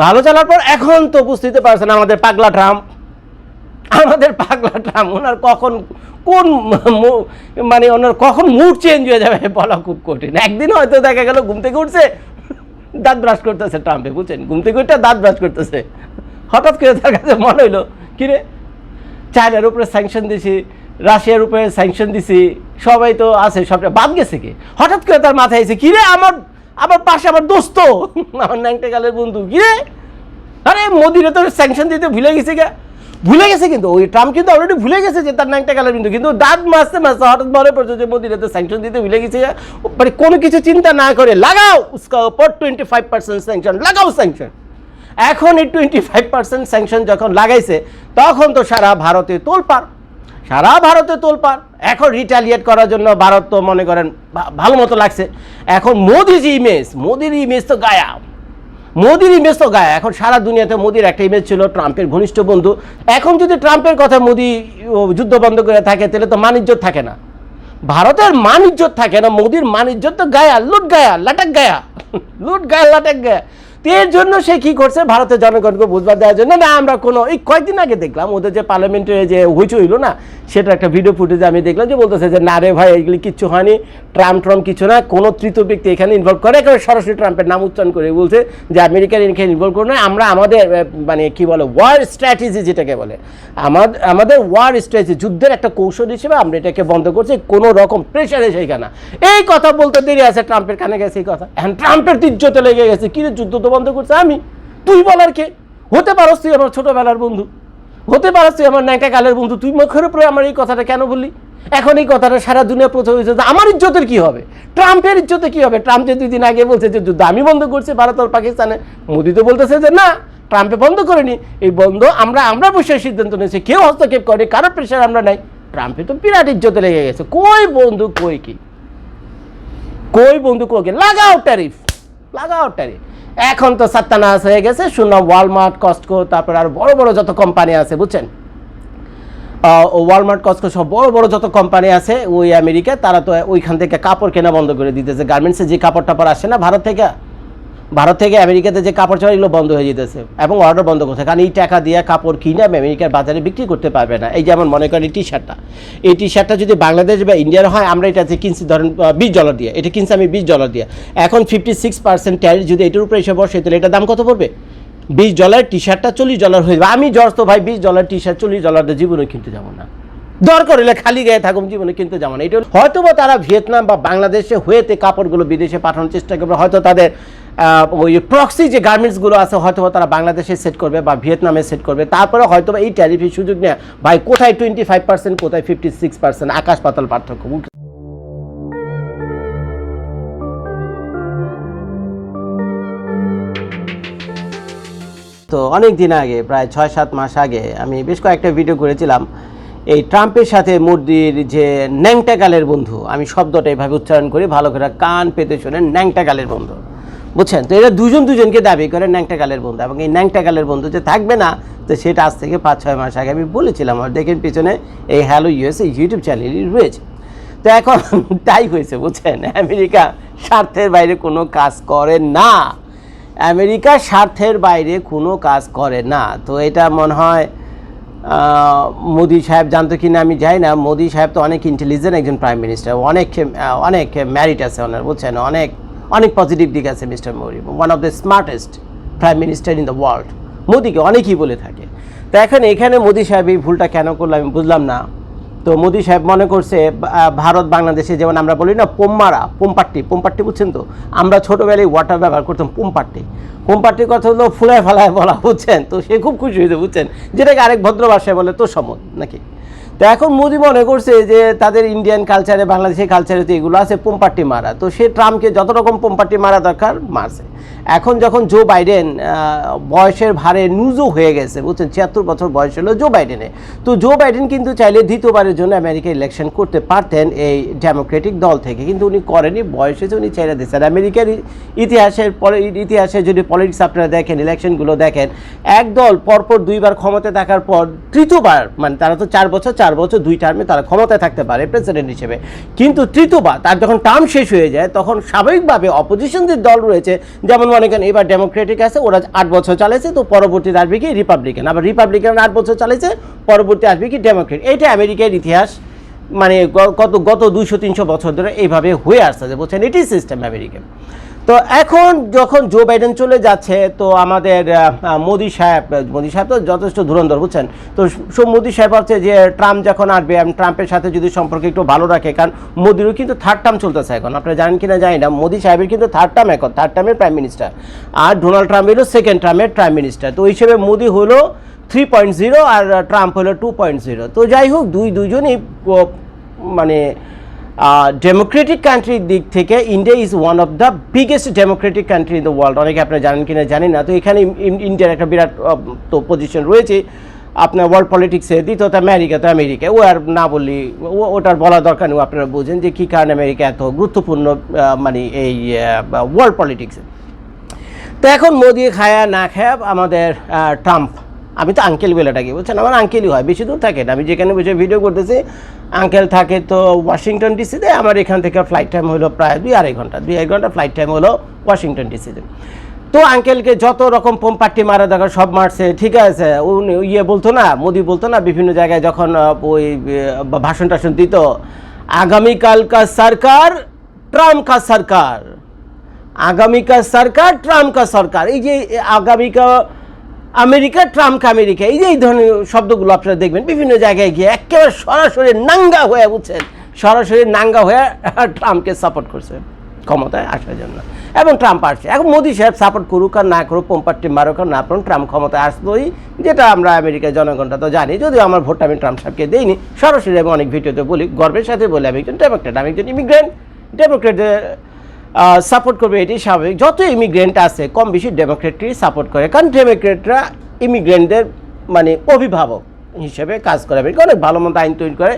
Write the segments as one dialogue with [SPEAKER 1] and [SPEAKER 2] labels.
[SPEAKER 1] ভালো চলার পর এখন তো বুঝতে পারছেন আমাদের পাগলা ট্রাম্প, ওনার কখন কোন মানে ওনার কখন মুড চেঞ্জ হয়ে যাবে বলা খুব কঠিন। একদিন হয়তো দেখা গেল ঘুম থেকে উঠছে, দাঁত ব্রাশ করতেছে ট্রাম্পে, বুঝছেন, ঘুম থেকে উঠে দাঁত ব্রাশ করতেছে, হঠাৎ করে তার কাছে মনে হইলো কিরে চায়নার উপরে স্যাংশন দিছি, রাশিয়ার উপরে স্যাংশন দিছি, সবাই তো আছে, সবটা বাদ গেছে কি, হঠাৎ করে তার মাথায় এসে কিরে আমার পাশে আমার দোস্ত, আমার ন্যাংটা গালের বন্ধু, কিরে আরে মোদিরে তো স্যাংশন দিতে ভুলে গেছে কিন্তু ওই ট্রাম্প কিন্তু অলরেডি ভুলে গেছে যে তার ন্যাংটা গালের কিন্তু দাঁত মাসতে হঠাৎ মনে পড়ছে যে মোদিরে তো স্যাংশন দিতে ভুলে গেছে, মানে কোনো কিছু চিন্তা না করে লাগাও উসকা উপর 25% স্যাংশন, লাগাও স্যাংশন। এখন এই 25% স্যাংশন যখন লাগাইছে তখন তো সারা ভারতে তোলপাড়, এখন রিটালিয়েট করার জন্য ভারত তো মনে করেন ভালো মতো লাগছে। এখন মোদির ইমেজ তো গায়া, এখন সারা দুনিয়াতে মোদির একটা ইমেজ ছিল ট্রাম্পের ঘনিষ্ঠ বন্ধু। এখন যদি ট্রাম্পের কথা মোদি যুদ্ধ বন্ধ করে থাকে তাহলে তো মানিজ্জত থাকে না, ভারতের মানিজ্জত থাকে না, মোদির মানিজ্জত তো গায়া, লুট গায়া লাটাক গায়া। এর জন্য সে কি করছে, ভারতের জনগণকে বুঝবার দেওয়ার জন্য না, আমরা কোনো এই কয়েকদিন আগে দেখলাম ওদের যে পার্লামেন্টে যে হইচই হইলো না, সেটা একটা ভিডিও ফুটেজে আমি দেখলাম যে বলতেছে যে না রে ভাই এগুলি কিচ্ছু হয়নি, ট্রাম্প কিছু না, কোনো তৃতীয় ব্যক্তি এখানে ইনভলভ করে, একেবারে সরাসরি ট্রাম্পের নাম উচ্চারণ করে বলছে যে আমেরিকার এখানে ইনভলভ করে না, আমরা আমাদের মানে কি বলে ওয়ার স্ট্র্যাটেজি যেটাকে বলে, আমাদের ওয়ার স্ট্র্যাটেজি যুদ্ধের একটা কৌশল হিসেবে আমরা এটাকে বন্ধ করছি, কোনো রকম প্রেশারে সেইখানে এই কথা বলতে দেরি আছে, ট্রাম্পের কানে গেছে এই কথা, এখন ট্রাম্পের তির্যতে লেগে গেছে, কিরে যুদ্ধ তো বন্ধ করছে আমি, তুই বলার কে, হতে পারস তুই আমার ছোটবেলার বন্ধু, হতে পারস তুই আমার ন্যাংটা গালের বন্ধু, তুই মুখের উপরে আমার এই কথাটা কেন বললি? এখন এই কথাটা সারা দুনিয়া প্রচার হয়েছে যে আমার ইজ্জতের কি হবে, ট্রাম্পের ইজ্জতে কি হবে? ট্রাম্প যে 2 দিন আগে বলছে যে যুদ্ধ আমি বন্ধ করছি ভারত আর পাকিস্তানে, মোদি তো বলতেছে যে না ট্রাম্পে বন্ধ করেনি, এই বন্ধ আমরা বসে সিদ্ধান্ত নিয়েছি, কেউ হস্তক্ষেপ করে, কারো প্রেশার আমরা নাই, ট্রাম্পে তো বিরাট ইজ্জতে লেগে গেছে, কই বন্ধু লাগাও ট্যারিফ। এখন তো সাত্তানাস হয়ে গেছে, শুনলাম ওয়ালমার্ট, কস্টকো, তারপর আর বড় বড় যত কোম্পানি আছে, বুঝছেন, ওয়ালমার্ট, কস্টকো সব বড় বড় যত কোম্পানি আছে ওই আমেরিকা, তারা তো ওইখান থেকে কাপড় কেনা বন্ধ করে দিতেছে, গার্মেন্টসে যে কাপড় টাপড় আসে না ভারত থেকে আমেরিকাতে যে কাপড় চড়া এগুলো বন্ধ হয়ে যেতেছে এবং অর্ডার বন্ধ করছে, কারণ এই টাকা দিয়ে কাপড় কিনে আমেরিকার বাজারে বিক্রি করতে পারবে না। এই যেমন মনে করেন এই টি শার্টটা যদি বাংলাদেশ বা ইন্ডিয়ার হয়, আমরা এটাতে কিনছি ধরেন $20 দিয়ে, এটা কিনছি আমি $20 দিয়ে, এখন 56% ট্যারিফ যদি এটার উপরে এসে বসে তাহলে এটার দাম কত পড়বে? $20 টি শার্টটা $40 হয়ে যাবে। আমি তো ভাই $20 টি শার্ট $40 দিয়ে জীবনে কিনতে যাবো না, দরকার হলে খালি গায়ে থাকুন, জীবনে কিনতে যাবো না। এটা হয়তো বা তারা ভিয়েতনাম বা বাংলাদেশে হয়েতে কাপড়গুলো বিদেশে পাঠানোর চেষ্টা করবে, হয়তো তাদের ওই প্রক্সি যে গার্মেন্টসগুলো আছে হয়তো তারা বাংলাদেশে সেট করবে বা ভিয়েতনামে সেট করবে, তারপরে হয়তো এই ট্যারিফের সুযোগ নেয় ভাই, কোথায় 25%, কোথায় 56%, আকাশ পাতাল পার্থক্য। তো অনেক দিন আগে, প্রায় 6-7 মাস আগে আমি বেশ কয়েকটা ভিডিও করেছিলাম এই ট্রাম্পের সাথে মোদির যে ন্যাংটা গালের বন্ধু, আমি শব্দটা এইভাবে উচ্চারণ করি, ভালো করে কান পেতে শোনেন, ন্যাংটা গালের বন্ধু, বুঝছেন। তো এরা দুজনকে দাবি করে ন্যাংটা গালের বন্ধু, এবং এই ন্যাংটা গালের বন্ধু যে থাকবে না, তো সেটা আজ থেকে 5-6 মাস আগে আমি বলেছিলাম, আর দেখেন পিছনে এই হ্যালো ইউএসএ ইউটিউব চ্যানেলই রয়েছে। তো এখন তাই হয়েছে, বুঝছেন, আমেরিকা স্বার্থের বাইরে কোনো কাজ করে না, তো এটা মনে হয় মোদি সাহেব জানতো কি না আমি জানি না। মোদি সাহেব তো অনেক ইন্টেলিজেন্ট একজন প্রাইম মিনিস্টার, অনেক ম্যারিট আছে ওনার, বুঝছেন, অনেক পজিটিভ দিক আছে mister Modi, one of the smartest prime minister in the world, মোদিকে অনেকেই বলে থাকে। তো এখন এখানে মোদি সাহেব এই ভুলটা কেন করলো আমি বুঝলাম না। তো মোদি সাহেব মনে করছে ভারত বাংলাদেশে যেমন আমরা বলি না পোমপাট্টি, বুঝছেন তো, আমরা ছোটোবেলায় ওয়াটার ব্যবহার করতাম, পোমপাট্টির কথা হলো ফুলায় ফালায় বলা, বুঝছেন। তো সে খুব খুশি হয়েছে, বুঝছেন, যেটাকে আরেক ভদ্র ভাষায় বলে তো সমত নাকি। তো এখন মোদি মনে করছে যে তাদের ইন্ডিয়ান কালচারে, বাংলাদেশের কালচারে তো এগুলো আছে পোমপাট্টি মারা, তো সে ট্রাম্পকে যত রকম পোমপাট্টি মারা দরকার মারছে। এখন যখন জো বাইডেন বয়সের ভারে নুজো হয়ে গেছে, বুঝছেন, 76 বছর বয়স হলো জো বাইডেনের, তো জো বাইডেন কিন্তু চাইলে দ্বিতীয়বারের জন্য আমেরিকা ইলেকশন করতে পারতেন এই ডেমোক্রেটিক দল থেকে, কিন্তু উনি করেনি, বয়সে উনি ছেড়ে দিচ্ছেন। আমেরিকার ইতিহাসে যদি পলিটিক্স আপনারা দেখেন, ইলেকশনগুলো দেখেন, এক দল পরপর 2বার ক্ষমতা থাকার পর তৃতীয়বার, মানে তারা তো 4 বছর 4 বছর 2 টার্মে তারা ক্ষমতায় থাকতে পারে প্রেসিডেন্ট হিসেবে, কিন্তু তৃতীয়বার তার যখন টার্ম শেষ হয়ে যায় তখন স্বাভাবিকভাবে অপোজিশন যে দল রয়েছে, যেমন মনে করেন এবার ডেমোক্রেটিক আছে, ওরা 8 বছর চালাইছে, তো পরবর্তীতে আসবে কি রিপাবলিকান, আবার রিপাবলিকান 8 বছর চালাইছে, পরবর্তী আসবে কি ডেমোক্রেট। এইটা আমেরিকার ইতিহাস, মানে গত 200-300 বছর ধরে এইভাবে হয়ে আসছে, বুঝছেন, এটি সিস্টেম আমেরিকান। তো এখন যখন জো বাইডেন চলে যাচ্ছে, তো আমাদের মোদি সাহেব তো যথেষ্ট ধুরন্ধর, বুঝছেন। তো মোদি সাহেব ভাবছে যে ট্রাম্প যখন আসবে, ট্রাম্পের সাথে যদি সম্পর্ক একটু ভালো রাখে, কারণ মোদিরও কিন্তু 3rd টার্ম চলতেছে এখন, আপনারা জানেন কিনা জানি না, মোদি সাহেবের কিন্তু 3rd টার্ম, এখন 3rd টার্মের প্রাইম মিনিস্টার, আর ডোনাল্ড ট্রাম্প হলো 2nd টার্মের প্রাইম মিনিস্টার। তো ওই হিসেবে মোদি হলো 3.0 আর ট্রাম্প হলো 2.0। তো যাই হোক, দুইজনই মানে ডেমোক্রেটিক কান্ট্রির দিক থেকে India is one of the biggest Democratic country in the world. অনেকে আপনারা জানেন কিনা জানি না। তো এখানে ইন্ডিয়ার একটা বিরাট তো পজিশন রয়েছে আপনার ওয়ার্ল্ড পলিটিক্সে। দ্বিতীয়ত আমেরিকা ও আর না বললি, ওটার বলা দরকার নেই, আপনারা বোঝেন যে কী কারণে আমেরিকা এত গুরুত্বপূর্ণ মানে এই ওয়ার্ল্ড পলিটিক্সে। তো এখন মোদি খায়া না খায়া আমাদের ট্রাম্প, আমি তো আঙ্কেল বলে ডাকি, বুঝছেন, আমার আঙ্কেলই হয়, বেশি দূর থাকে না, আমি যেখানে বসে ভিডিও করতেছি আঙ্কেল থাকে তো ওয়াশিংটন ডিসিতে, আমার এখান থেকে ফ্লাইট টাইম হলো প্রায় 2-2.5 ঘন্টা ফ্লাইট টাইম হলো ওয়াশিংটন ডিসিতে। তো আঙ্কেলকে যত রকম পোমপাট্টি মারা দরকার সব মারছে, ঠিক আছে। বলতো না, মোদি বলতো না বিভিন্ন জায়গায় যখন ওই ভাষণ টাষণ দিত, আগামীকাল কা সরকার ট্রাম্প কা সরকার, আগামীকাল সরকার ট্রাম্প কা সরকার, এই যে আগামীকাল আমেরিকা ট্রাম্প আমেরিকা, এই যে এই ধরনের শব্দগুলো আপনারা দেখবেন বিভিন্ন জায়গায় গিয়ে একেবারে সরাসরি নাঙ্গা হয়ে, বুঝছেন, সরাসরি নাঙ্গা হয়ে ট্রাম্পকে সাপোর্ট করছে ক্ষমতায় আসার জন্য, এবং ট্রাম্প আসছে। এখন মোদি সাহেব সাপোর্ট করুক আর না করুক, পোমপাট্টি মারুক আর না পারুন, ট্রাম্প ক্ষমতায় আসতোই, যেটা আমরা আমেরিকার জনগণটা তো জানি। যদিও আমার ভোটটা আমি ট্রাম্প সাহেবকে দিইনি, সরাসরি আমি অনেক ভিডিওতে বলি, গর্বের সাথে বলি আমি একজন ডেমোক্রেট, আমি একজন ইমিগ্রেন্ট, ডেমোক্রেটদের সাপোর্ট করবে, এটি স্বাভাবিক। যত ইমিগ্রেন্ট আছে কম বেশি ডেমোক্রেটই সাপোর্ট করে, কারণ ডেমোক্রেটরা ইমিগ্রেন্টদের মানে অভিভাবক হিসেবে কাজ করে, অনেক ভালো মতো আইন তৈরি করে,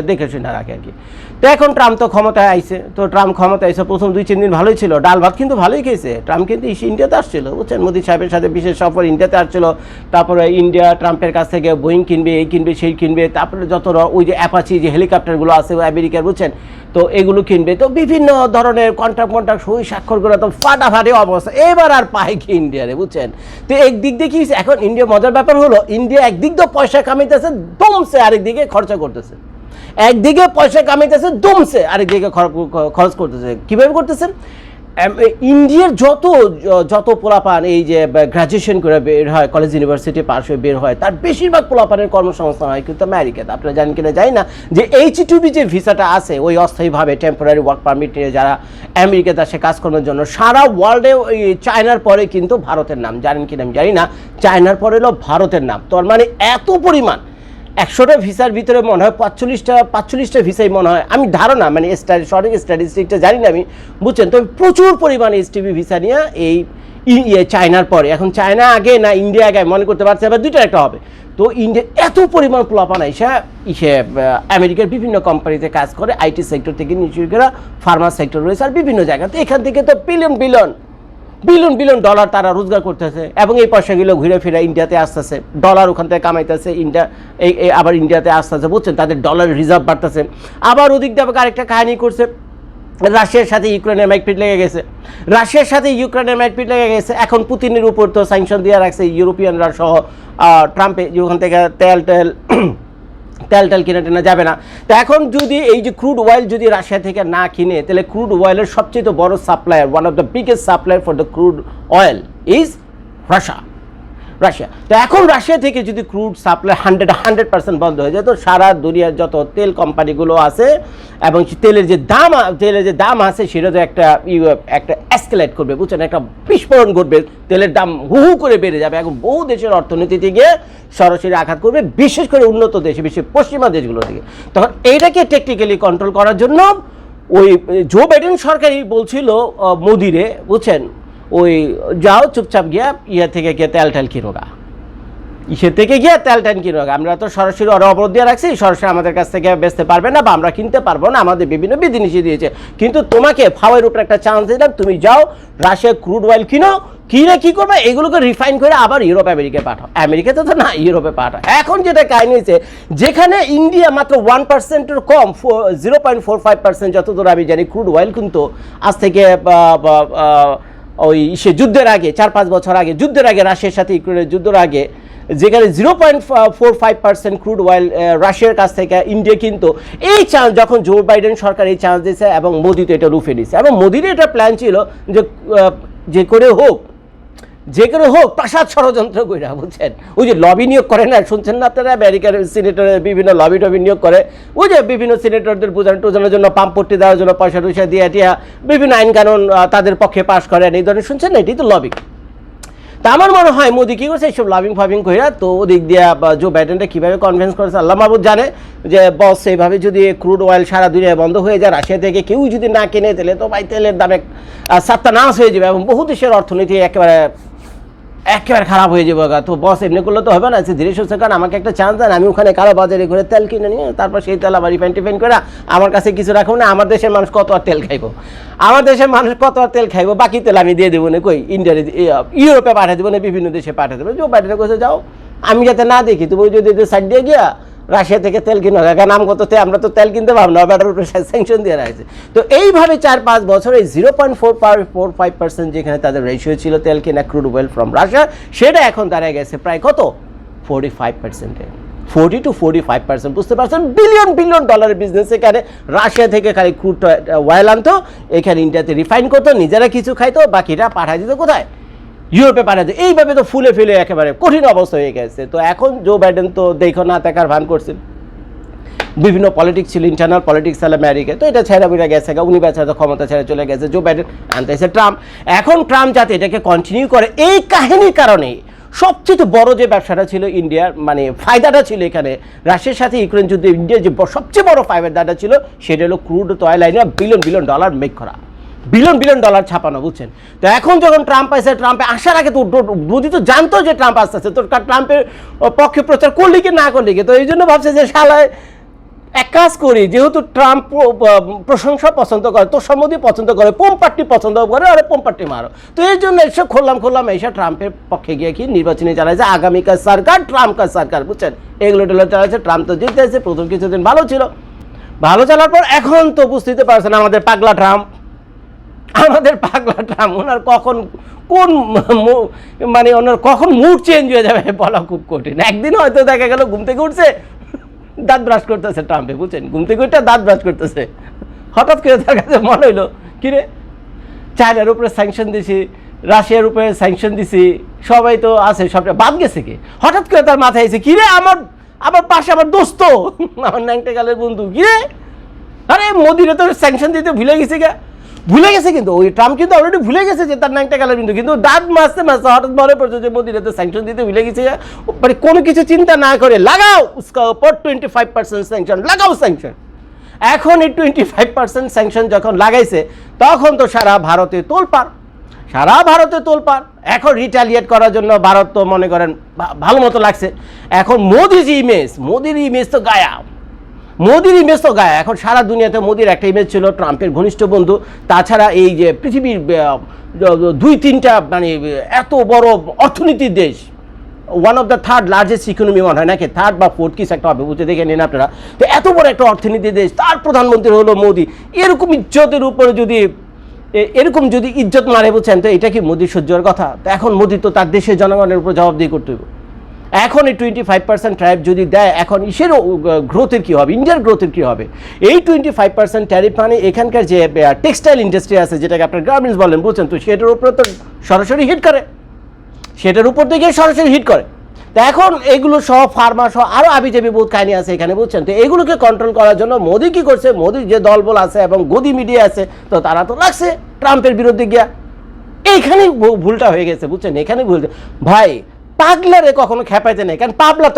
[SPEAKER 1] দেখে শুনে রাখে আর কি। তো এখন ট্রাম্প তো ক্ষমতায় আইছে, তো ট্রাম্প ক্ষমতায় আইসে প্রথম 2-3 দিন ভালোই ছিল, ডাল ভাত কিন্তু ভালোই খেয়েছে। ট্রাম্প কিন্তু ইন্ডিয়াতে আসছিল, বুঝছেন, মোদি সাহেবের সাথে বিশেষ সফর ইন্ডিয়াতে আসছিল। তারপরে ইন্ডিয়া ট্রাম্পের কাছ থেকে বোয়িং কিনবে, এই কিনবে, সেই কিনবে, তারপরে যত ওই যে অ্যাপাচি যে হেলিকপ্টারগুলো আছে আমেরিকার, বুঝছেন, তো এগুলো কিনবে। তো বিভিন্ন ধরনের কন্ট্রাক্ট সই স্বাক্ষর করে তো ফাটাফাটি অবস্থা, এবার আর পায় কি ইন্ডিয়ারে, বুঝছেন। তো একদিক দিয়ে কি এখন ইন্ডিয়া মজার ব্যাপার হলো, ইন্ডিয়া একদিক দিয়ে পয়সা কামাইতেছে দমছে, আরেকদিকে খরচা করতেছে, একদিকে পয়সা কামাইতেছে দমছে, আরেকদিকে খরচ করতেছে। কীভাবে করতেছেন? ইন্ডিয়ার যত পোলাপান এই যে গ্র্যাজুয়েশন করে বের হয়, কলেজ ইউনিভার্সিটি পাশ হয়ে বের হয়, তার বেশিরভাগ পোলাপানের কর্মসংস্থান হয় কিন্তু আমেরিকাতে। আপনারা জানেন কিনা জানি না যে H-2B যে ভিসাটা আছে, ওই অস্থায়ীভাবে টেম্পোরারি ওয়ার্ক পারমিট নিয়ে যারা আমেরিকাতে আসে কাজকর্মের জন্য, সারা ওয়ার্ল্ডে ওই চায়নার পরে কিন্তু ভারতের নাম, জানেন কিনা আমি জানি না, চায়নার পরে হলো ভারতের নাম। তো মানে এত পরিমাণ 100টা ভিসার ভিতরে মনে হয় 45টা ভিসাই মনে হয়, আমি ধারণা, মানে সঠিক স্ট্যাটিস্টিকটা জানি না আমি, বুঝছেন। তো প্রচুর পরিমাণে H-2B ভিসা নিয়ে এই চায়নার পরে, এখন চায়না আগে না ইন্ডিয়া আগে মনে করতে পারছে, আবার দুইটা একটা হবে। তো ইন্ডিয়া এত পরিমাণ পোলাপান এসে আমেরিকার বিভিন্ন কোম্পানিতে কাজ করে, আইটি সেক্টর থেকে নিশ্চয়ই করে ফার্মা সেক্টর রয়েছে আর বিভিন্ন জায়গা। তো এখান থেকে তো বিলিয়ন ডলার তারা রোজগার করতেছে, এবং এই পয়সাগুলো ঘুরে ফিরে ইন্ডিয়াতে আসতেছে, ডলার ওখান থেকে কামাইতেছে, আবার ইন্ডিয়াতে আসতেছে, বুঝছেন, তাদের ডলার রিজার্ভ বাড়তেছে। আবার ওদিক দিয়ে আরেকটা কাহিনী করছে, রাশিয়ার সাথে ইউক্রেনের মাইটপিট লেগে গেছে, এখন পুতিনের উপর তো স্যাংশন দিয়ে রাখছে ইউরোপিয়ানরা সহ, ট্রাম্পে ওখান থেকে তেল কিনে টেনা যাবে না। তো এখন যদি এই যে ক্রুড অয়েল যদি রাশিয়া থেকে না কিনে, তাহলে ক্রুড অয়েলের সবচেয়ে বড় supplier, one of the biggest supplier for the crude oil is Russia. তো এখন রাশিয়া থেকে যদি ক্রুড সাপ্লাই 100% বন্ধ হয়ে যায়, তো সারা দুনিয়ার যত তেল কোম্পানিগুলো আছে এবং তেলের যে দাম আছে সেটা তো একটা এসকেলেট করবে, বুঝছেন, একটা বিস্ফোরণ ঘটবে, তেলের দাম হু করে বেড়ে যাবে, এখন বহু দেশের অর্থনীতিতে গিয়ে সরাসরি আঘাত করবে, বিশেষ করে উন্নত দেশে, বিশেষ পশ্চিমা দেশগুলো থেকে। তখন এইটাকে টেকনিক্যালি কন্ট্রোল করার জন্য ওই জো বাইডেন সরকারই বলছিল মোদিরে, বুঝছেন, ওই যাও চুপচাপ গিয়া থেকে গিয়ে তেল কিনোগা, ইসে থেকে গিয়ে তেল ট্যান কিনে আমরা তো সরাসরি ওরা অবরোধ দিয়ে রাখছি, সরাসরি আমাদের কাছ থেকে বেচতে পারবে না বা আমরা কিনতে পারবো না, আমাদের বিভিন্ন বিধিনিষেধ দিয়েছে। কিন্তু তোমাকে ফাওয়ের উপর একটা চান্স দিলাম, তুমি যাও রাশিয়া ক্রুড অয়েল কিনো, কিনে কি করবে এগুলোকে রিফাইন করে আবার ইউরোপ আমেরিকায় পাঠাও। আমেরিকাতে তো না, ইউরোপে পাঠাও। এখন যেটা কাহিনী হয়েছে, যেখানে ইন্ডিয়া মাত্র 1%-এর কম 0.45% যতদূর আমি জানি ক্রুড অয়েল কিন্তু আজ থেকে ওই সে যুদ্ধের আগে 4-5 বছর আগে, যুদ্ধের আগে রাশিয়ার সাথে ইউক্রেনের যুদ্ধের আগে, যেখানে 0.45% ক্রুড অয়েল রাশিয়ার কাছ থেকে ইন্ডিয়া কিন্তু এই চান্স যখন জো বাইডেন সরকার এই চান্স দিয়েছে এবং মোদি তো এটা রুফে দিয়েছে, এবং মোদির এটা প্ল্যান ছিল যে করে হোক প্রাসাদ ষড়যন্ত্র করে, বুঝছেন, ওই যে লবি নিয়োগ করে না, শুনছেন না আপনারা, আমেরিকার সিনেটরের বিভিন্ন লবি টবি নিয়োগ করে, ওই যে বিভিন্ন সিনেটরদের বোঝানোর জন্য পাম্পট্টি দেওয়ার জন্য পয়সা টয়সা দিয়ে টিয়া বিভিন্ন আইন কানুন তাদের পক্ষে পাশ করেন, এই ধরনের শুনছেন না, এটাই তো লবি। তা আমার মনে হয় মোদি কী করছে এইসব লাভিং ফাভিং করে, তো ওদিক দিয়ে জো বাইডেনটা কীভাবে কনভিন্স করেছে আল্লাহ মাহবুব জানে, যে বস এইভাবে যদি ক্রুড অয়েল সারা দুনিয়ায় বন্ধ হয়ে যায়, রাশিয়া থেকে কেউ যদি না কিনে তেলে, তো ভাই তেলের দামে সাত্তানাশ হয়ে যাবে এবং বহু দেশের অর্থনীতি একেবারে খারাপ হয়ে যাবে। তো বস এমনি করলে তো হবে না, সে ধীরে সুস্থ, কারণ আমাকে একটা চান্স দেন, আমি ওখানে কারো বাজারে করে তেল কিনে নিয়ে তারপর সেই তেল আবার রিফাইন করে আমার কাছে কিছু রাখবো না। আমার দেশের মানুষ কত আর তেল খাইবো, বাকি তেল আমি দিয়ে দেবো না, কই ইন্ডিয়ার ইউরোপে পাঠিয়ে দেবো না, বিভিন্ন দেশে পাঠিয়ে দেবো। জো বাইডেনের কাছে যাও, আমি যাতে না দেখি, তুমি যদি সাইড দিয়ে গিয়া রাশিয়া থেকে তেল কিনে কারণ আমরা তো তেল কিনতে পারবো না, ব্যাটার উপরে স্যাংশন দিয়ে রাখছে। তো এইভাবে 4-5 বছর এই 0.45% যেখানে তাদের রেশিও ছিল তেল কিনা ক্রুড অয়েল ফ্রম রাশিয়া, সেটা এখন দাঁড়িয়ে গেছে প্রায় কত 45%-এ, 40 to 45%, বুঝতে পারছেন, বিলিয়ন ডলারের বিজনেস। এখানে রাশিয়া থেকে খালি ক্রুড অয়েল আনতো, এখানে ইন্ডিয়াতে রিফাইন করতো, নিজেরা কিছু খাইতো, বাকিটা পাঠাই দিত কোথায়, ইউরোপে পাঠাতে। এইভাবে তো ফুলে ফেলে একেবারে কঠিন অবস্থা হয়ে গেছে। তো এখন জো বাইডেন তো দেখো না দেখার ভান করছেন, বিভিন্ন পলিটিক্স ছিল, ইন্টারনাল পলিটিক্স ছিল আমেরিকায়, তো এটা ছেড়ে বেড়ে গেছে, উনি বেচারা ক্ষমতা ছেড়ে চলে গেছে, জো বাইডেন আনতেছে ট্রাম্প। এখন ট্রাম্প যাতে এটাকে কন্টিনিউ করে, এই কাহিনীর কারণে সবচেয়ে বড় যে ব্যবসাটা ছিল ইন্ডিয়ার, মানে ফায়দাটা ছিল এখানে রাশিয়ার সাথে ইউক্রেন যুদ্ধে, ইন্ডিয়ার যে সবচেয়ে বড় ফায়দাটা ছিল সেটা হলো ক্রুড অয়েল লাইনে বিলিয়ন ডলার মেক করা, বিলিয়ন ডলার ছাপানো, বুঝছেন। তো এখন যখন ট্রাম্প আসে, ট্রাম্পে আসার আগে তো মোদি তো জানতো যে ট্রাম্প আসতেছে, তো ট্রাম্পের পক্ষে প্রচার করলি কি না করলি কি, তো এই জন্য ভাবছে যে শালায় এক কাজ করি, যেহেতু ট্রাম্প প্রশংসা পছন্দ করে, তোর সম্বন্ধে পছন্দ করে, পোমপাট্টি পছন্দ করে, আরে পোমপাট্টি মারো, তো এই জন্য এসব খুললাম এইসব ট্রাম্পের পক্ষে গিয়ে কি নির্বাচনী চালাইছে, আগামীকার সরকার ট্রাম্পকার সরকার, বুঝছেন, এগুলো চালাইছে। ট্রাম্প তো জিতেছে, প্রথম কিছুদিন ভালো ছিল, ভালো চলার পর এখন তো বুঝতে পারছেন আমাদের পাগলা ট্রাম্প, ওনার কখন ওনার কখন মুড চেঞ্জ হয়ে যাবে বলা খুব কঠিন। একদিন হয়তো দেখা গেল ঘুম থেকে উঠছে, দাঁত ব্রাশ করতেছে ট্রাম্পে, বুঝছেন, ঘুম থেকে উঠে দাঁত ব্রাশ করতেছে, হঠাৎ করে তার কাছে মনে হইলো কিরে চায়নার উপরে স্যাংশন দিছি, রাশিয়ার উপরে স্যাংশন দিছি, সবাই তো আছে, সবটা বাদ গেছে কি, হঠাৎ করে তার মাথায় এসে কিরে আমার পাশে আমার দোস্ত, আমার ন্যাংটে গালের বন্ধু, কিরে আরে মোদিরে তো স্যাংশন দিতে ভুলে গেছে, কিন্তু ওই ট্রাম্প কিন্তু অলরেডি ভুলে গেছে যে তার ন্যাংটা গালের বিন্দু, কিন্তু দাঁত মাসতে হঠাৎ মনে পড়ছে যে মোদিরে তো স্যাংশন দিতে ভুলে গেছে, মানে কোনো কিছু চিন্তা না করে লাগাও উসকা উপর 25% স্যাংশন, লাগাও স্যাংশন। এখন এই 25% স্যাংশন যখন লাগাইছে, তখন তো সারা ভারতে তোলপাড়, এখন রিটালিয়েট করার জন্য ভারত তো মনে করেন ভালো মতো লাগছে। এখন মোদির ইমেজ তো গায়া, এখন সারা দুনিয়াতে মোদির একটা ইমেজ ছিল ট্রাম্পের ঘনিষ্ঠ বন্ধু, তাছাড়া এই যে পৃথিবীর 2-3টা মানে এত বড় অর্থনীতির দেশ, one of the third largest economy মনে হয় নাকি, থার্ড বা ফোর্থ কিছু একটা হবে, বুঝতে দেখে নিন আপনারা। তো এত বড় একটা অর্থনীতির দেশ, তার প্রধানমন্ত্রী হলো মোদি, এরকম ইজ্জতের উপরে যদি ইজ্জত মারে, বুঝছেন, তো এটা কি মোদির সহ্যের কথা? তো এখন মোদি তো তার দেশের জনগণের উপর জবাবদিহি করতে হবে। এখন এই 25% ট্যারিফ যদি দেয়, এখন ইসের গ্রোথের কী হবে, ইন্ডিয়ার গ্রোথের কী হবে? এই 25% ট্যারিফ মানে এখানকার যে টেক্সটাইল ইন্ডাস্ট্রি আছে, যেটাকে আপনার গার্মেন্টস বলেন, বুঝছেন, তো সেটার উপরে তো সরাসরি হিট করে, তো এখন এগুলো সহ ফার্মা সহ আরও আবিজাবি বহুত কাহিনী আছে এখানে, বুঝছেন। তো এগুলোকে কন্ট্রোল করার জন্য মোদি কী করছে, মোদির যে দলবল আছে এবং গদি মিডিয়া আছে, তো তারা তো লাগছে ট্রাম্পের বিরুদ্ধে গিয়া, এইখানেই ভুলটা হয়ে গেছে, বুঝছেন, এখানেই ভুল। ভাই পাগলারে কখনো খেপাইতে নেই, কারণ পাগলা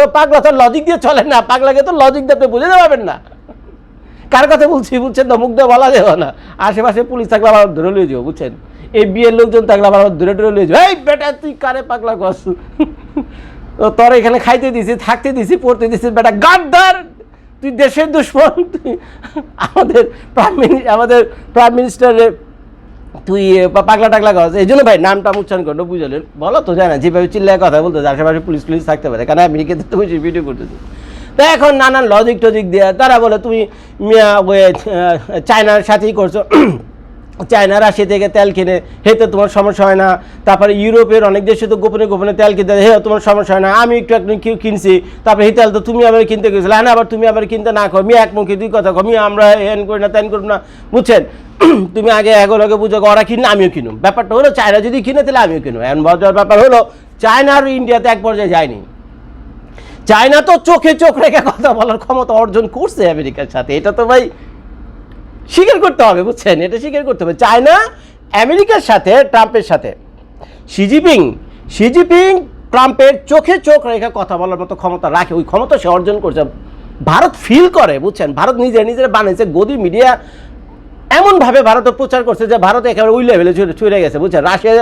[SPEAKER 1] তো লজিক দিয়ে চলে না, পাগলাকে তো লজিক দিয়ে আপনি বুঝে পারবেন না কার কথা বলছি, বুঝছেন, তো মুখ দিয়ে বলা যাবে না, আশেপাশে পুলিশ থাকলে আবার ধরে লিয়ে যাবো, বুঝছেন, এই বিয়ের লোকজন থাকলে আবার ধরে লিয়ে যাবো, এই বেটা তুই কারে পাগলা করছ, তোর এখানে খাইতে দিছি, থাকতে দিছি, পড়তে দিছি, বেটা গাদ্দার, তুই দেশের দুশ্মন, তুই আমাদের প্রাইম মিনিস্টারের তুই পাগলা টাগলা কর। এই জন্য ভাই নামটা উচ্চারণ করলো, বুঝলেন? বলো তো যায় না, যেভাবে চিল্লায় কথা বলতে আশেপাশে পুলিশ থাকতে পারে, কারণ আমেরিকাতে তো বেশি ভিডিও করতেছি। তো এখন নানান লজিক টজিক দেওয়া, তারা বলে তুমি চায়নার সাথেই করছো, চায়না রাশিয়া থেকে তেল কিনে, হেতে তোমার সমস্যা হয় না। তারপরে ইউরোপের অনেক দেশে তো গোপনে গোপনে তেল কিনতে, হে তোমার সমস্যা হয় না, আমি একটু কিনছি, তারপরে এই তেল তো তুমি আবার কিনতে গেছিলে, হ্যাঁ আবার তুমি আবার কিনতে না কর, এক মুখে দুই কথা কমি, আমরা এন করি না তেন করব না, বুঝছেন? তুমি আগে এগুলোকে বুঝো, ওরা কিনলে আমিও কিনুম। ব্যাপারটা হলো চায়না যদি কিনে তাহলে আমিও কিনুম। এখন মজার ব্যাপার হলো চায়না আর ইন্ডিয়াতে এক পর্যায়ে যায়নি। চায়না তো চোখে চোখ রেখে কথা বলার ক্ষমতা অর্জন করছে আমেরিকার সাথে, এটা তো ভাই স্বীকার করতে হবে, বুঝছেন? এটা স্বীকার করতে হবে। চায়না আমেরিকার সাথে, ট্রাম্পের সাথে, শি জিনপিং ট্রাম্পের চোখে চোখ রেখে কথা বলার মতো ক্ষমতা রাখে, ওই ক্ষমতা সে অর্জন করছে। ভারত ফিল করে, বুঝছেন? ভারত নিজের বানিয়েছে, গদি মিডিয়া এমনভাবে ভারত প্রচার করছে যে ভারত একেবারে ওই লেভেলে ছুড়ে গেছে, বুঝছেন? রাশিয়া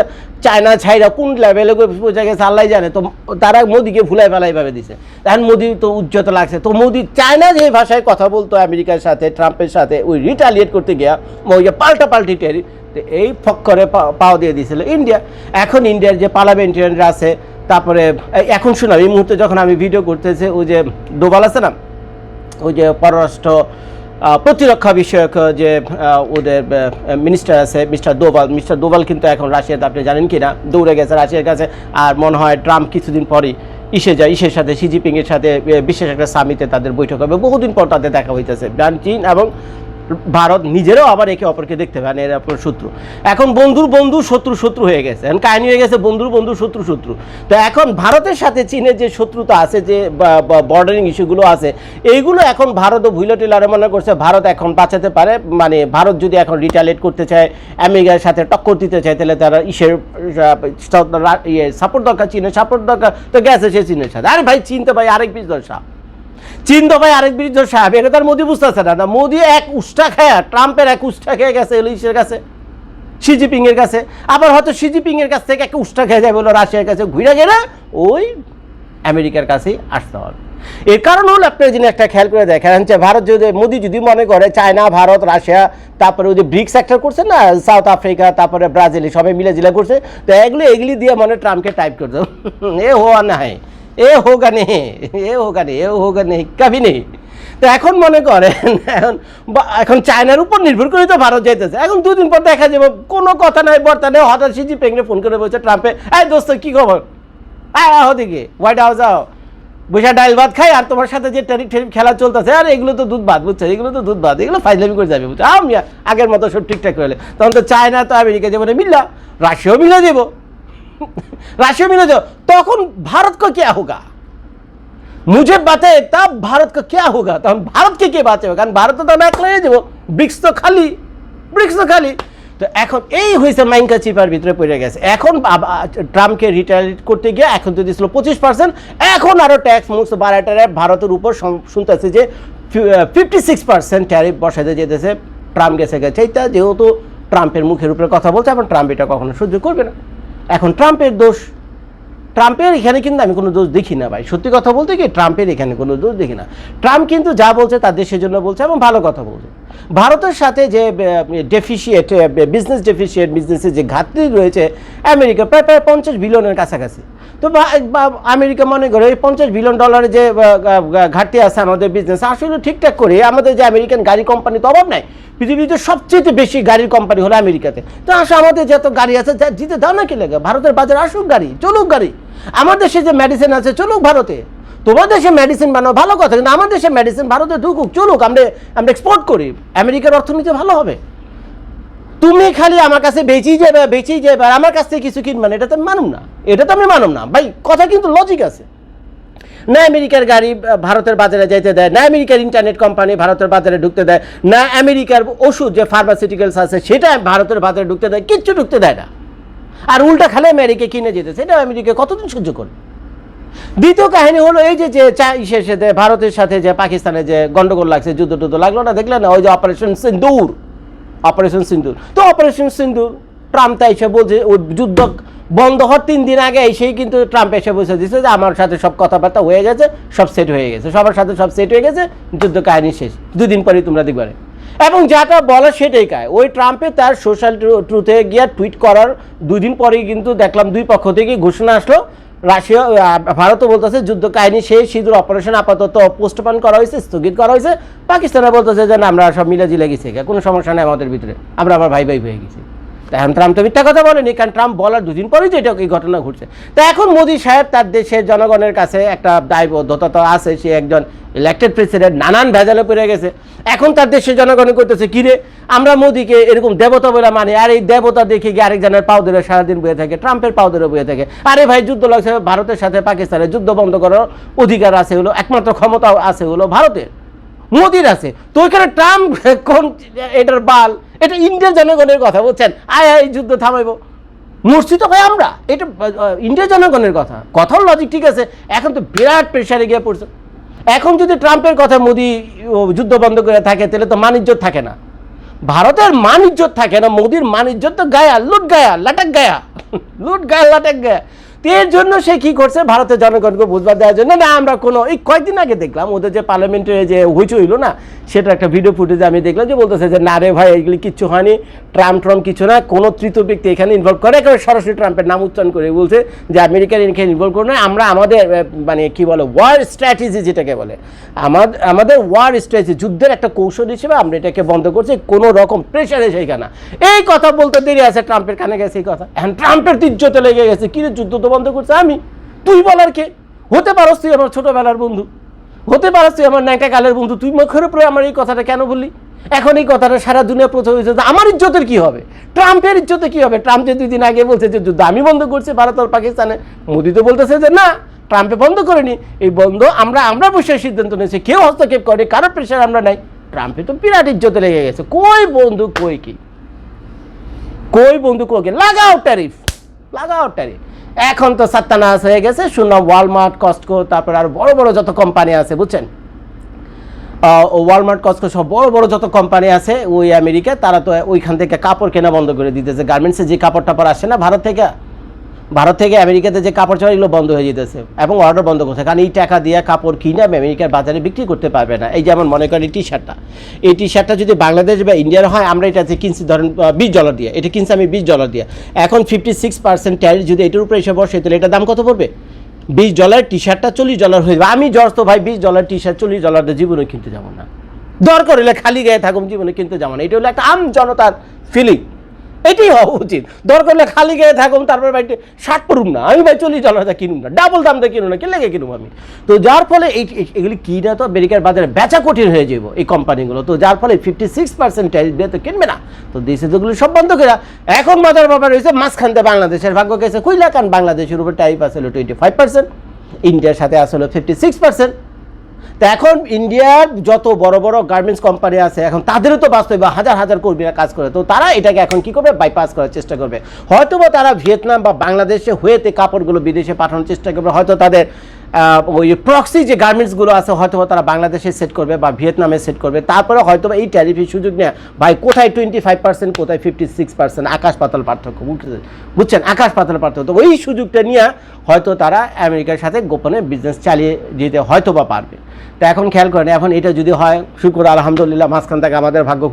[SPEAKER 1] চায়না ছাইরা কোন লেভেলে পৌঁছে গেছে আল্লাহ জানে। তো তারা মোদিকে ভুলাই ভাবে দিছে, এখন মোদি তো উজ্জ্বত লাগছে। তো মোদি চায়না যে ভাষায় কথা বলতো আমেরিকার সাথে, ট্রাম্পের সাথে, ওই রিটালিয়েট করতে গিয়া ওই পাল্টি টেরি এই ফক্করে পাও দিয়ে দিয়েছিল ইন্ডিয়া। এখন ইন্ডিয়ার যে পার্লামেন্টারিয়ানরা আছে, তারপরে এখন শোনাম, এই মুহূর্তে যখন আমি ভিডিও করতেছি, ওই যে ডোভাল আছে না, ওই যে পররাষ্ট্র প্রতিরক্ষা বিষয়ক যে ওদের মিনিস্টার আছে, মিস্টার দোভাল কিন্তু এখন রাশিয়াতে, আপনি জানেন কি না, দৌড়ে গেছে রাশিয়ার কাছে। আর মনে হয় ট্রাম্প কিছুদিন পরই ইসের সাথে, শি জিনপিংয়ের সাথে বিশেষ একটা সামিটে তাদের বৈঠক হবে, বহুদিন পর তাদের দেখা হইতেছে। চীন এবং ভারত নিজেরাও আবার একে অপরকে দেখতে পান, এর আপনার শত্রু। এখন বন্ধু শত্রু হয়ে গেছে, এখন কাহিনী হয়ে গেছে বন্ধু শত্রু। তো এখন ভারতের সাথে চীনের যে শত্রুতা আছে, যে বর্ডারিং ইস্যুগুলো আছে, এইগুলো এখন ভারতও ভুলে টিলারে মনে করছে ভারত এখন বাঁচাতে পারে। মানে ভারত যদি এখন রিটালিয়েট করতে চায়, আমেরিকার সাথে টক্কর দিতে চায়, তাহলে তারা সাপোর্ট দরকার, চীনের সাপোর্ট দরকার। তো গেছে সে চীনের সাথে। আরে ভাই চীন তো ভাই আরেক চীন তো ভাই আরেক বিরুদ্ধ সাহেব, এটা তার মোদি বুঝতেছে না। মোদি এক উষ্টা খায়, ট্রাম্পের এক উষ্টা খেয়ে গেছে ইসের কাছে, শি জিনপিংয়ের কাছে। আবার হয়তো শি জিনপিংয়ের কাছ থেকে একটা উষ্টা খেয়ে যায় বলো রাশিয়ার কাছে, ঘুরে গেলে ওই আমেরিকার কাছেই আসতে হবে। এর কারণ হলো আপনার যিনি একটা খেয়াল করে দেখেন, ভারত যদি মোদি যদি মনে করে চায়না, ভারত, রাশিয়া, তারপরে ওই যে ব্রিক্স একটা করছে না, সাউথ আফ্রিকা, তারপরে ব্রাজিল, সবাই মিলে করছে, তো এগুলি দিয়ে মনে ট্রাম্পকে টাইপ করতে এ হওয়া না হয়, এ হোগা নেই কবি নেই। তো এখন মনে করেন এখন চায়নার উপর নির্ভর করে তো ভারত যাইতেছে। এখন দুদিন পর দেখা যাবে কোনো কথা নাই বার্তা নেই, হঠাৎ শি জিনপিংকে ফোন করে বলছে ট্রাম্পে, এই দোস্ত কি খবর, ওদিকে হোয়াইট হাউস যাও, বৈশা ডাইল ভাত খাই, আর তোমার সাথে যে টেরিফ খেলা চলতেছে, আর এগুলো তো দুধ ভাত, বুঝছো? এগুলো তো দুধ ভাত, এগুলো ফাইজলামি করে যাবে, বুঝছো? আমি আগের মতো সব ঠিকঠাক হলে তখন তো চায়না তো আমেরিকা যেমন মিললা, রাশিয়াও মিলে যাবো, তখন ভারত को क्या होगा, मुझे बताए तब भारत को क्या होगा, তখন ভারতকে কে বাঁচাবে? কারণ ভারত তো আমি একলা হয়ে যাবো, ব্রিক্স তো খালি। তো এখন এই হয়েছে মাইনকা চিপার ভিতরে পড়ে গেছে। এখন ট্রাম্পকে রিটালিয়েট করতে গিয়ে এখন তো দিয়েছিল 25%, এখন আরো ট্যাক্স মুক্স বাড়াটারে ভারতের উপর শুনতেছে যে 56% ট্যারিফ বসাতে যেতেছে। ট্রাম্প গেছে এইটা যেহেতু ট্রাম্পের মুখের উপরে কথা বলছে, এখন ট্রাম্প এটা কখনো সহ্য করবে না। এখন ট্রাম্পের দোষ, ট্রাম্পের এখানে কিন্তু আমি কোনো দোষ দেখি না ভাই, সত্যি কথা বলতে কি, ট্রাম্পের এখানে কোনো দোষ দেখি না। ট্রাম্প কিন্তু যা বলছে তার দেশের জন্য বলছে এবং ভালো কথা বলছে। ভারতের সাথে যে বিজনেসের যে ঘাটতি রয়েছে আমেরিকা প্রায় 50 বিলিয়নের কাছাকাছি। তো আমেরিকা মনে করে এই $50 বিলিয়ন যে ঘাটতি আছে আমাদের বিজনেস, আসলে ঠিকঠাক করে আমাদের যে আমেরিকান গাড়ি কোম্পানি তো অভাব নাই, পৃথিবীতে সবচেয়ে বেশি গাড়ির কোম্পানি হলো আমেরিকাতে। তো আসলে আমাদের যত গাড়ি আছে দিতে দাও না, কি লাগে, ভারতের বাজারে আসুক গাড়ি, চলুক গাড়ি। আমার দেশে যে মেডিসিন আছে চলুক ভারতে, তোমার দেশে মেডিসিন বানাও ভালো কথা, কিন্তু আমার দেশে মেডিসিন ভারতে ঢুকুক, চলুক, আমরা এক্সপোর্ট করি, আমেরিকার অর্থনীতি ভালো হবে। তুমি খালি আমার কাছে বেচেই যাবে আর আমার কাছ থেকে কিছু কিনবে না, এটা তো আমি মানুম না ভাই, কথা কিন্তু লজিক আছে না। আমেরিকার গাড়ি ভারতের বাজারে যাইতে দেয় না, আমেরিকার ইন্টারনেট কোম্পানি ভারতের বাজারে ঢুকতে দেয় না, আমেরিকার ওষুধ যে ফার্মাসিউটিক্যালস আছে সেটা ভারতের বাজারে ঢুকতে দেয়, কিচ্ছু ঢুকতে দেয় না। আর উল্টা খালি আমেরিকা কিনে যেতে, সেটা আমেরিকা কতদিন সহ্য করবে? দ্বিতীয় কাহিনী হলো এই যে ভারতের সাথে যে পাকিস্তানের যে গন্ডগোল লাগছে, যুদ্ধ লাগলো না, দেখলেন না, ওই যে অপারেশন সিন্দুর। তো অপারেশন সিন্দুর ট্রাম্প তাই এসে বলছে ওই যুদ্ধ বন্ধ হওয়ার 3 দিন আগে এসেই কিন্তু ট্রাম্প এসে বসে দিচ্ছে যে আমার সাথে সব কথাবার্তা হয়ে গেছে, সব সেট হয়ে গেছে, সবার সাথে সব সেট হয়ে গেছে, যুদ্ধ কাহিনী শেষ, 2 দিন পরেই তোমরা দেখবে। এবং যাটা বলে সেটাই কায়। ওই ট্রাম্পে তার সোশ্যাল ট্রুথে গিয়ে টুইট করার 2 দিন পরেই কিন্তু দেখলাম 2 পক্ষ থেকে ঘোষণা আসলো, রাশিয়া ভারতও বলতেছে যুদ্ধ কাহিনী শেষ, সিঁদুর অপারেশন আপাতত পোস্টপোন করা হয়েছে, স্থগিত করা হয়েছে। পাকিস্তানে বলতেছে যে না, আমরা সব মিলে জিলে গেছি, কোনো সমস্যা নেই আমাদের ভিতরে, আমরা আবার ভাই ভাই হয়ে গেছি। এখন ট্রাম্প তো মিথ্যা কথা বলেনি, কারণ ট্রাম্প বলার 2 দিন পরেই তো এটা এই ঘটনা ঘটছে। তা এখন মোদি সাহেব তার দেশের জনগণের কাছে একটা দায়বদ্ধতা তো আছে, সে একজন ইলেক্টেড প্রেসিডেন্ট, নানান ভেজালে পড়ে গেছে। এখন তার দেশের জনগণ করতেছে কিরে, আমরা মোদিকে এরকম দেবতা বলে মানি, আর এই দেবতা দেখে গিয়ে আরেকজনের পাও ধরে সারাদিন বয়ে থাকে, ট্রাম্পের পাও ধরে বয়ে থাকে। আরে ভাই, যুদ্ধ লাগছে ভারতের সাথে পাকিস্তানের, যুদ্ধ বন্ধ করার অধিকার আছে হলো, একমাত্র ক্ষমতা আছে হলো ভারতের, মোদির আছে। তো ওইখানে ট্রাম্প কোন এটার বাল, এটা ইন্ডিয়ার জনগণের কথা বলছেন, আয় আয় যুদ্ধ থামাইব, মূর্ছিত ভাই আমরা, এটা ইন্ডিয়ার জনগণের কথা, কথার লজিক ঠিক আছে। এখন তো বিরাট প্রেশারে গিয়ে পড়ছে। এখন যদি ট্রাম্পের কথা মোদি যুদ্ধ বন্ধ করে থাকে, তাহলে তো মানিজ্যত থাকে না, ভারতের মানিজ্যত থাকে না, মোদির মানিজ্যত তো গায়া লুট গায়া লাটাক গায়া, লুট গায়া লাটাক গায়া। এর জন্য সে কি করছে, ভারতের জনগণকে বুঝবার দেওয়ার জন্য, না আমরা কোনো, এই কয়েকদিন আগে দেখলাম ওদের যে পার্লামেন্টে যে হইচই হইলো না, সেটা একটা ভিডিও ফুটেজে আমি দেখলাম যে বলতেছে যে না রে ভাই, এগুলি কিচ্ছু হয়নি, ট্রাম্প কিছু না, কোনো তৃতীয় ব্যক্তি এখানে ইনভলভ করে, একেবারে সরাসরি ট্রাম্পের নাম উচ্চারণ করে বলছে যে আমেরিকার এখানে ইনভলভ করে না, আমরা আমাদের মানে কি বলে ওয়ার স্ট্র্যাটেজি যেটাকে বলে, আমাদের ওয়ার স্ট্র্যাটেজি, যুদ্ধের একটা কৌশল হিসেবে আমরা এটাকে বন্ধ করছি, কোনো রকম প্রেশারে সেইখানে। এই কথা বলতে দেরি আছে, ট্রাম্পের কানে গেছে এই কথা। এখন ট্রাম্পের তির্যতে লেগে গেছে, কি রে যুদ্ধ তো বন্ধ করছে আমি, তুই বলার কে, হতে পারস তুই আমার ছোটবেলার বন্ধু, হতে পারস তুই আমার ন্যাকা কালের বন্ধু, তুই মুখের উপরে আমার এই কথাটা কেন বললি? এখন এই কথাটা সারা দুনিয়া প্রচার হয়েছে, আমার ইজ্জতের কি হবে, ট্রাম্পের ইজ্জতে কি হবে? ট্রাম্প যে 2 দিন আগে বলছে যে যুদ্ধ আমি বন্ধ করছি ভারত আর পাকিস্তানে, মোদি তো বলতেছে যে না, ট্রাম্পে বন্ধ করেনি, এই বন্ধ আমরা বসে সিদ্ধান্ত নিয়েছি, কেউ হস্তক্ষেপ করে, কারোর প্রেশার আমরা নাই। ট্রাম্পে তো বিরাট ইজ্জতে লেগে গেছে, কই বন্ধু কই কি, কই বন্ধু কই কি, লাগাও ট্যারিফ, লাগাও ট্যারিফ। এখন তো সাত্তানাস হয়ে গেছে, শুনলাম ওয়ালমার্ট, কস্টকো, তারপর আর বড় বড় যত কোম্পানি আছে বুঝছেন, ওয়ালমার্ট, কস্টকো সব বড় বড় যত কোম্পানি আছে ওই আমেরিকা, তারা তো ওইখান থেকে কাপড় কেনা বন্ধ করে দিতেছে, গার্মেন্টসে যে কাপড় টাপড় আসে না ভারত থেকে আমেরিকাতে যে কাপড় চড়া এগুলো বন্ধ হয়ে যেতেছে এবং অর্ডার বন্ধ করছে, কারণ এই টাকা দিয়ে কাপড় কিনে আমেরিকার বাজারে বিক্রি করতে পারবে না। এই যেমন মনে করেন এই টি শার্টটা যদি বাংলাদেশ বা ইন্ডিয়ার হয়, আমরা এটা যে কিনছি ধরেন $20 দিয়ে, এটা কিনছি আমি $20 দিয়ে, এখন 56% ট্যারিফ যদি এটার উপরে এসে বসে, তাহলে এটার দাম কত পড়বে? $20 টি শার্টটা $40 হয়ে যাবে। আমি জর্জ তো ভাই $20 টি শার্ট $40 দিয়ে জীবনে কিনতে যাবো না, দরকার হলে খালি গায়ে থাকুন, জীবনে কিনতে যাবো না। এটা হলো একটা আম জনতার ফিলিং, এটাই হওয়া উচিত। দরকার হলে খালি গায়ে থাকুন, তারপর বাড়িতে শার্ট পরুম না, আমি ভাই $40 কিনুম না, ডাবল দাম দিয়ে কিনুম না, কে লেগে কিনুম আমি। তো যার ফলে এগুলি কিনা তো আমেরিকার বাজারে বেচা কঠিন হয়ে যাবো এই কোম্পানিগুলো, তো যার ফলে 56% ট্যারিফ দিয়ে তো কিনবে না, তো দেশে তোগুলো সব বন্ধ করে। এখন বাজার ব্যাপার হয়েছে মাঝখানতে বাংলাদেশের ভাগ্য গেছে কইলা, কারণ বাংলাদেশের উপর ট্যারিফ আসলে 25%, ইন্ডিয়ার সাথে আসলে 56%। তো এখন ইন্ডিয়ার যত বড় বড় গার্মেন্টস কোম্পানি আছে, এখন তাদেরও তো বাস্তবে হাজার হাজার কর্মীরা কাজ করে, তো তারা এটাকে এখন কি করবে, বাইপাস করার চেষ্টা করবে। হয়তো বা তারা ভিয়েতনাম বা বাংলাদেশে হয়েতে কাপড়গুলো বিদেশে পাঠানোর চেষ্টা করবে, হয়তো তাদের ওই প্রক্সি যে গার্মেন্টসগুলো আছে হয়তো তারা বাংলাদেশে সেট করবে বা ভিয়েতনামে সেট করবে, তারপরে হয়তো এই ট্যারিফের সুযোগ নেয় ভাই, কোথায় 25%, কোথায় 56%, আকাশ পাতাল পার্থক্য, বুঝছেন, আকাশ পাতাল পার্থক্য। তো ওই সুযোগটা নিয়ে হয়তো তারা আমেরিকার সাথে গোপনে বিজনেস চালিয়ে যেতে হয়তো বা পারবে। তো এখন খেয়াল করেন, এখন এটা যদি হয়, শুক্র আলহামদুলিল্লাহ, মাঝখান থেকে আমাদের ভাগ্য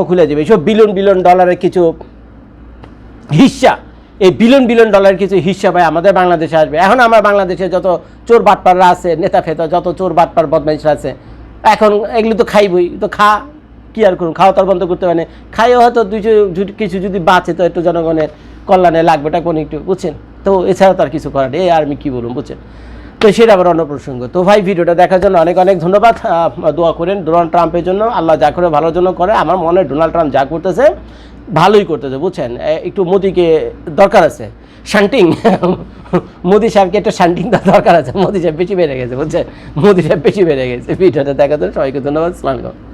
[SPEAKER 1] খুলে যাবে, এইসব বিলিয়ন ডলারের কিছু হিস্সা, এই বিলিয়ন ডলারের কিছু হিস্সা ভাই আমাদের বাংলাদেশে আসবে। এখন আমার বাংলাদেশে যত চোর বাটপাররা আছে, নেতা ফেতা যত চোর বাটপার বদমাইশরা আছে, এখন এগুলো তো খাইবই, তো কি আর করুন, খাওয়া তার বন্ধ করতে পারে না, খাইও হয়তো কিছু যদি বাঁচে তো একটু জনগণের কল্যাণে লাগবে টাকা একটু, বুঝছেন। তো এছাড়া তো আর কিছু করার নেই, আর আমি কী বলুন, বুঝছেন। তো সেটা আবার অন্য প্রসঙ্গ। তো ভাই, ভিডিওটা দেখার জন্য অনেক অনেক ধন্যবাদ। দোয়া করেন ডোনাল্ড ট্রাম্পের জন্য, আল্লাহ যা করে ভালোর জন্য করে। আমার মনে হয় ডোনাল্ড ট্রাম্প যা করতেছে ভালোই করতেছে, বুঝছেন। একটু মোদিকে দরকার আছে শান্টিং, মোদি সাহেবকে একটা শান্টিং দরকার আছে, মোদি সাহেব বেশি বেড়ে গেছে, বুঝছেন, মোদি সাহেব বেশি বেড়ে গেছে। ভিডিওটা দেখার জন্য সবাইকে ধন্যবাদ। আসসালামু আলাইকুম।